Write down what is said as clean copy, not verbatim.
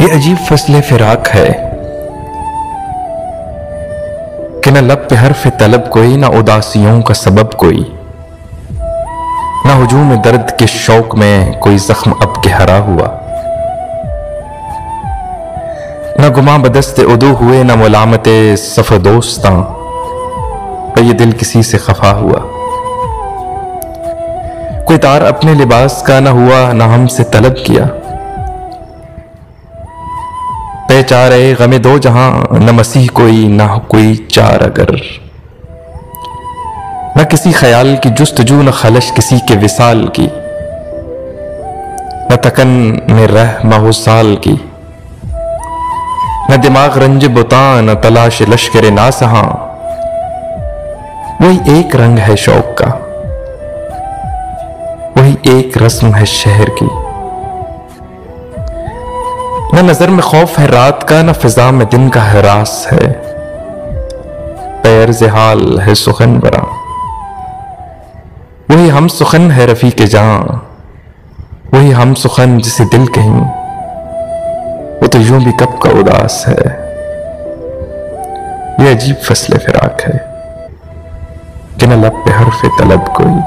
ये अजीब फसले फिराक है कि न लब पे हर्फ तलब कोई, न उदासियों का सबब कोई, न हुजूम दर्द के शौक में कोई जख्म अब के हरा हुआ, न गुमा बदस्ते उदू हुए, न मुलामते सफ़ दोस्तां पे ये दिल किसी से खफा हुआ। कोई तार अपने लिबास का न हुआ, न हमसे तलब किया, बेचारे गमे दो जहां, न मसीह कोई न कोई चार अगर, न किसी ख्याल की जुस्तजू, न खलश किसी के विसाल की, न तकन में रह माहुसाल की, न दिमाग रंज बुता, न तलाश लश्कर नासहा। वही एक रंग है शौक का, वही एक रस्म है शहर की, न नजर में खौफ है रात का, न फिजा में दिन का हरास है, पैर हाल है सुखन बरा, वही हम सुखन है रफी के जान, वही हम सुखन जिसे दिल कहीं, वो तो यूं भी कब का उदास है। ये अजीब फसले फिराक है कि न लब पे हर्फ तलब कोई,